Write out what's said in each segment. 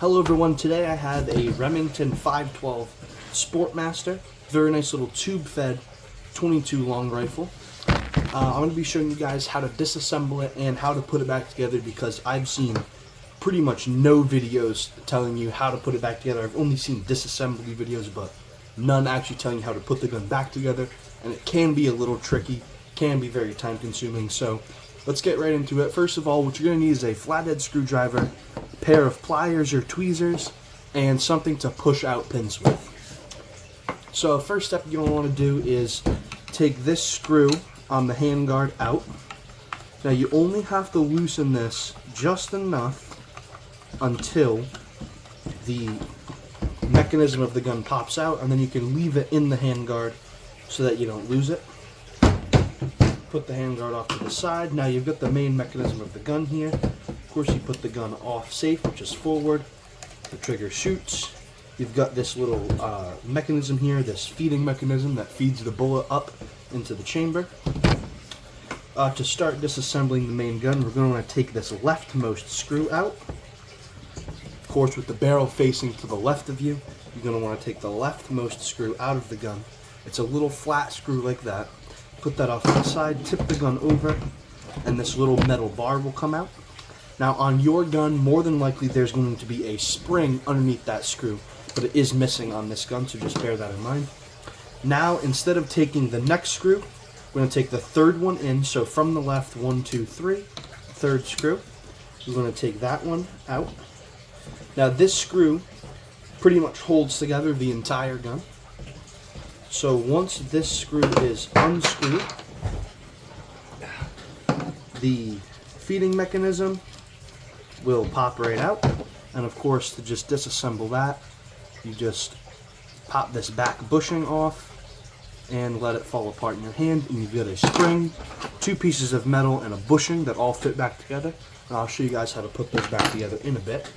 Hello everyone, today I have a Remington 512 Sportmaster, very nice little tube-fed 22 long rifle. I'm going to be showing you guys how to disassemble it and how to put it back together because I've seen pretty much no videos telling you how to put it back together. I've only seen disassembly videos, but none actually telling you how to put the gun back together, and it can be a little tricky, can be very time consuming, so let's get right into it. First of all, what you're going to need is a flathead screwdriver, pair of pliers or tweezers, and something to push out pins with. So first step you're going to want to do is take this screw on the handguard out. Now you only have to loosen this just enough until the mechanism of the gun pops out, and then you can leave it in the handguard so that you don't lose it. Put the handguard off to the side. Now you've got the main mechanism of the gun here. Of course, you put the gun off safe, which is forward. The trigger shoots. You've got this little mechanism here, this feeding mechanism that feeds the bullet up into the chamber. To start disassembling the main gun, we're going to want to take this leftmost screw out. Of course, with the barrel facing to the left of you, you're going to want to take the leftmost screw out of the gun. It's a little flat screw like that. Put that off to the side, tip the gun over, and this little metal bar will come out. Now on your gun, more than likely there's going to be a spring underneath that screw, but it is missing on this gun, so just bear that in mind. Now, instead of taking the next screw, we're going to take the third one in, so from the left, 1, 2, 3, third screw. We're going to take that one out. Now this screw pretty much holds together the entire gun. So once this screw is unscrewed, the feeding mechanism will pop right out. And of course, to just disassemble that, you just pop this back bushing off and let it fall apart in your hand, and you've got a spring, 2 pieces of metal, and a bushing that all fit back together. And I'll show you guys how to put those back together in a bit.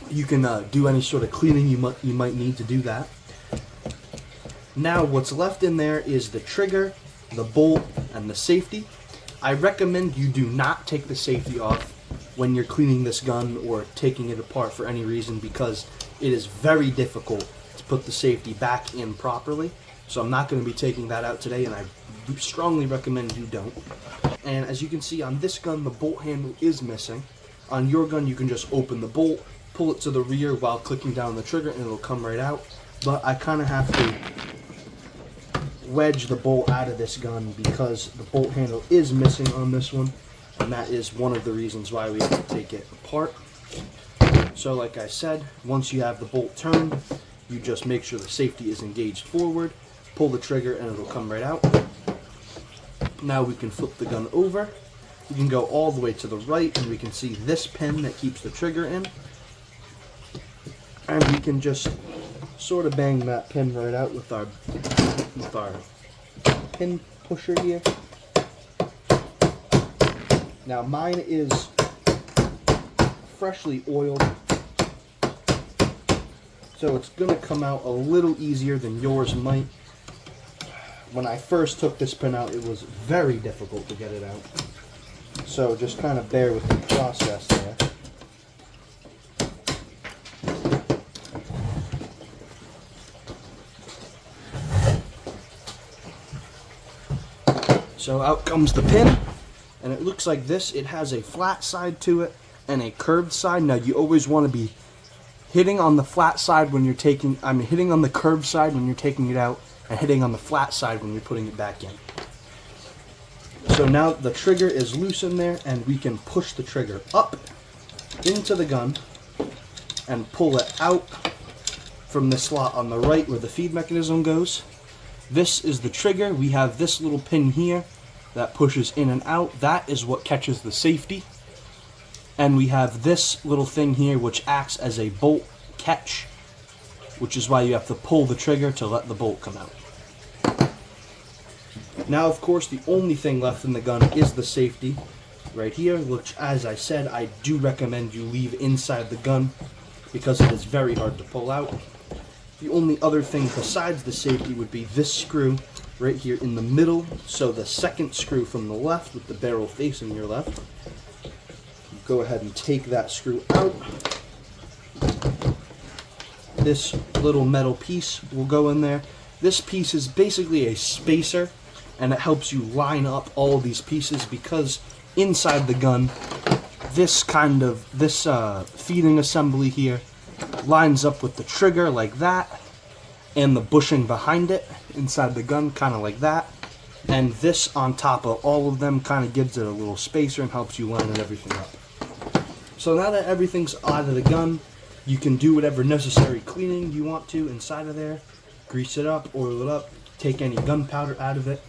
You can do any sort of cleaning you might need to do that. Now what's left in there is the trigger, the bolt, and the safety. I recommend you do not take the safety off when you're cleaning this gun or taking it apart for any reason, because it is very difficult to put the safety back in properly. So I'm not going to be taking that out today, and I strongly recommend you don't. And as you can see on this gun, the bolt handle is missing. On your gun, you can just open the bolt, pull it to the rear while clicking down the trigger, and it'll come right out. But I kind of have to wedge the bolt out of this gun because the bolt handle is missing on this one, and that is one of the reasons why we have to take it apart. So like I said, once you have the bolt turned, you just make sure the safety is engaged forward, pull the trigger, and it'll come right out. Now we can flip the gun over. We can go all the way to the right, and we can see this pin that keeps the trigger in, and we can just sort of bang that pin right out with our pin pusher here. Now mine is freshly oiled, so it's going to come out a little easier than yours might. When I first took this pin out, it was very difficult to get it out, so just kind of bear with the process there. So out comes the pin, and it looks like this. It has a flat side to it and a curved side. Now you always want to be hitting on the flat side when you're hitting on the curved side when you're taking it out, and hitting on the flat side when you're putting it back in. So now the trigger is loose in there, and we can push the trigger up into the gun and pull it out from the slot on the right where the feed mechanism goes. This is the trigger. We have this little pin here that pushes in and out. That is what catches the safety. And we have this little thing here which acts as a bolt catch, which is why you have to pull the trigger to let the bolt come out. Now, of course, the only thing left in the gun is the safety right here, which, as I said, I do recommend you leave inside the gun because it is very hard to pull out. The only other thing besides the safety would be this screw right here in the middle. So the second screw from the left with the barrel facing your left. Go ahead and take that screw out. this little metal piece will go in there. This piece is basically a spacer, and it helps you line up all these pieces, because inside the gun, this feeding assembly here lines up with the trigger like that, and the bushing behind it inside the gun kind of like that, and this on top of all of them kind of gives it a little spacer and helps you line everything up. So now that everything's out of the gun, you can do whatever necessary cleaning you want to inside of there. Grease it up, oil it up, take any gunpowder out of it.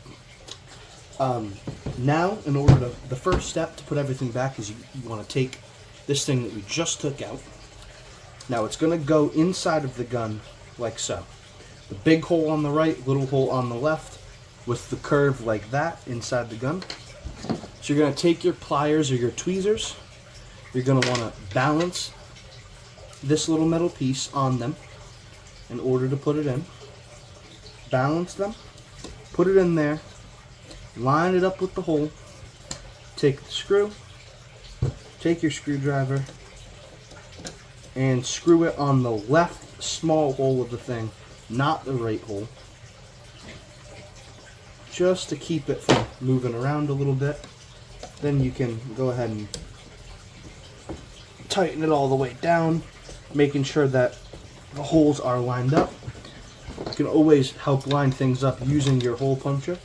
Now, the first step to put everything back is you want to take this thing that we just took out. Now it's going to go inside of the gun like so. The big hole on the right, little hole on the left, with the curve like that inside the gun. So you're going to take your pliers or your tweezers. You're going to want to balance this little metal piece on them in order to put it in. Balance them, put it in there, line it up with the hole, take the screw, take your screwdriver, and screw it on the left small hole of the thing, not the right hole, just to keep it from moving around a little bit. Then you can go ahead and tighten it all the way down, making sure that the holes are lined up. You can always help line things up using your hole puncher.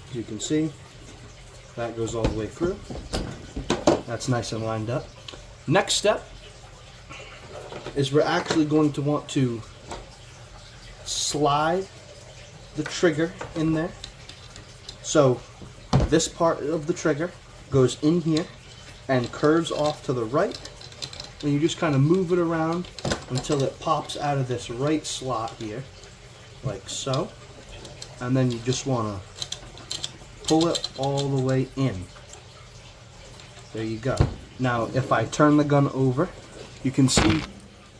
As you can see, that goes all the way through. That's nice and lined up. Next step is we're actually going to want to slide the trigger in there. So this part of the trigger goes in here and curves off to the right, and you just kind of move it around until it pops out of this right slot here, like so. And then you just want to pull it all the way in. There you go. Now if I turn the gun over, you can see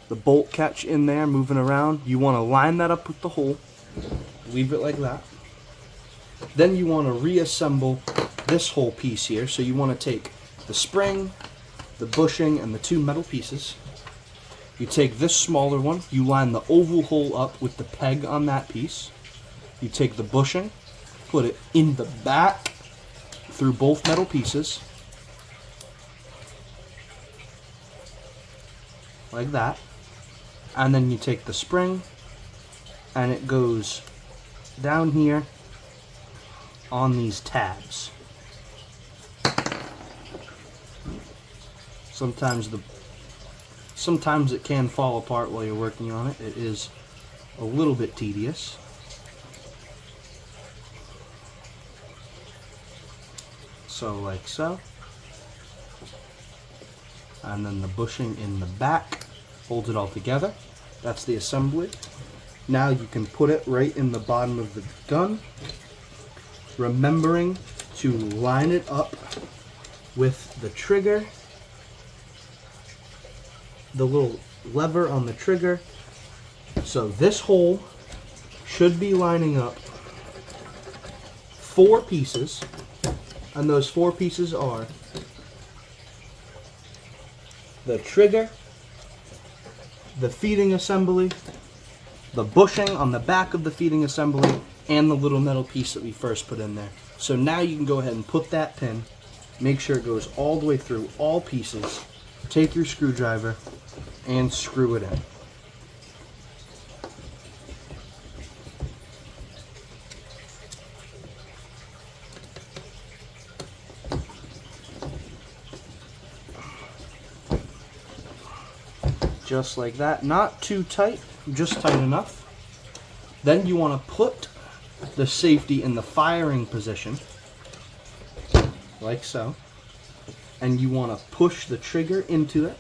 the bolt catch in there moving around. You want to line that up with the hole, leave it like that. Then you want to reassemble this whole piece here. So you want to take the spring, the bushing, and the two metal pieces. You take this smaller one, you line the oval hole up with the peg on that piece. You take the bushing, put it in the back through both metal pieces, like that. And then you take the spring, and it goes down here on these tabs. Sometimes it can fall apart while you're working on it. It is a little bit tedious. So like so. And then the bushing in the back holds it all together. That's the assembly. Now you can put it right in the bottom of the gun, remembering to line it up with the trigger, the little lever on the trigger. So this hole should be lining up 4 pieces, and those 4 pieces are the trigger, the feeding assembly, the bushing on the back of the feeding assembly, and the little metal piece that we first put in there. So now you can go ahead and put that pin, make sure it goes all the way through all pieces, take your screwdriver, and screw it in. Just like that. Not too tight, just tight enough. Then you want to put the safety in the firing position, like so. And you want to push the trigger into it.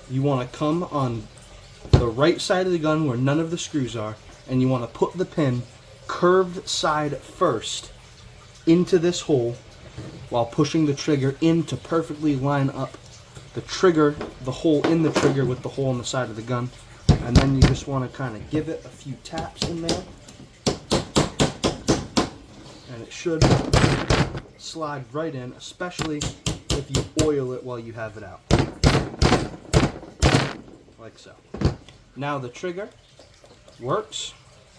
You want to come on the right side of the gun where none of the screws are, and you want to put the pin curved side first into this hole while pushing the trigger in to perfectly line up the trigger, the hole in the trigger with the hole on the side of the gun. And then you just want to kind of give it a few taps in there, and it should slide right in, especially if you oil it while you have it out, like so. Now the trigger works.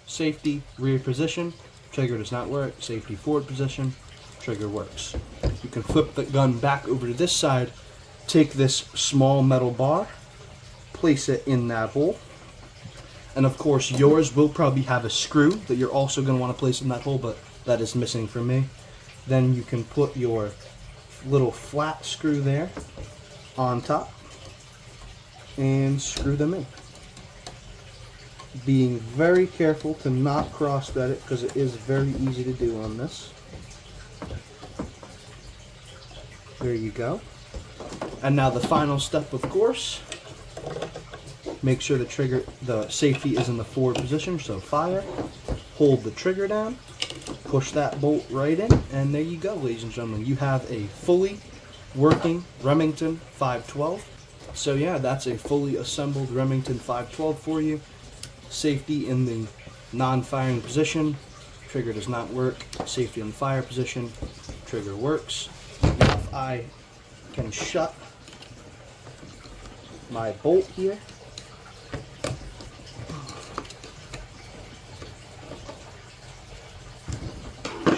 Safety, rear position. Trigger does not work. Safety, forward position. Trigger works. You can flip the gun back over to this side. Take this small metal bar. Place it in that hole. And of course, yours will probably have a screw that you're also going to want to place in that hole, but that is missing for me. Then you can put your little flat screw there on top and screw them in. Being very careful to not cross thread it because it is very easy to do on this. There you go. And now the final step, of course, make sure the safety is in the forward position, so fire, hold the trigger down, push that bolt right in, and there you go, ladies and gentlemen. You have a fully working Remington 512. So yeah, that's a fully assembled Remington 512 for you. Safety in the non-firing position, trigger does not work. Safety in the fire position, trigger works. Now if I can shut my bolt here,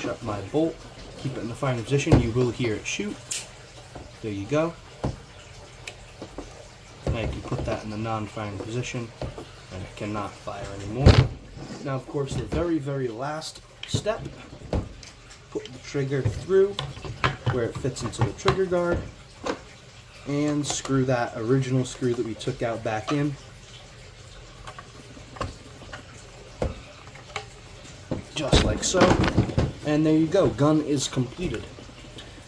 shut my bolt, keep it in the firing position, you will hear it shoot. There you go. Now you can put that in the non-firing position and it cannot fire anymore. Now of course the very, very last step, put the trigger through where it fits into the trigger guard and screw that original screw that we took out back in. Just like so. And there you go, gun is completed.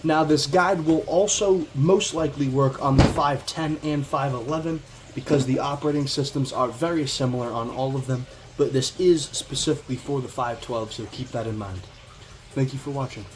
Now this guide will also most likely work on the 510 and 511 because the operating systems are very similar on all of them, but this is specifically for the 512, so keep that in mind. Thank you for watching.